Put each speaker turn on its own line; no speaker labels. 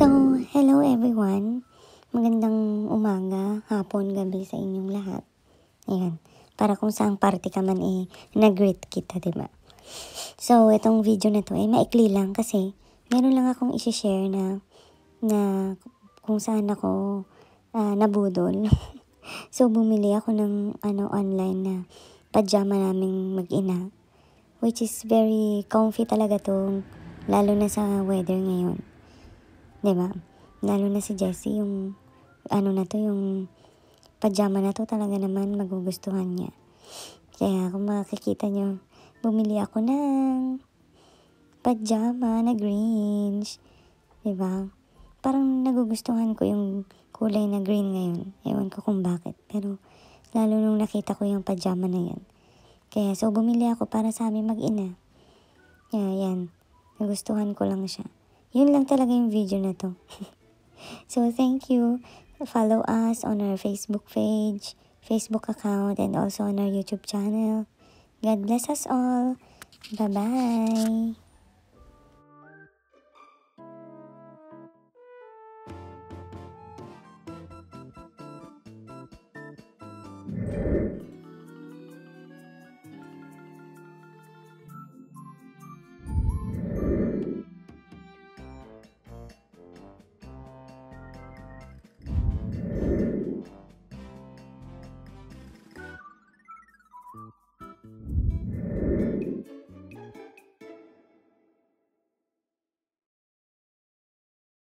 So, hello everyone. Magandang umaga, hapon, gabi sa inyong lahat. Ayan. Para kung saang party ka man nag-greet kita, diba? So, itong video na to maikli lang kasi meron lang akong isi-share na kung saan ako nabudol. So, bumili ako ng online na pajama naming mag-ina. Which is very comfy talaga to, lalo na sa weather ngayon. Diba? Lalo na si Jessie, yung yung pajama na to talaga naman magugustuhan niya. Kaya kung makikita nyo, bumili ako ng pajama na greenish. Diba? Parang nagugustuhan ko yung kulay na green ngayon. Ewan ko kung bakit. Pero lalo nung nakita ko yung pajama na yan. Kaya so bumili ako para sa amin mag-ina. Kaya yan. Nagustuhan ko lang siya. Yun lang talaga yung video na to. So, thank you. Follow us on our Facebook page, Facebook account, and also on our YouTube channel. God bless us all. Bye-bye.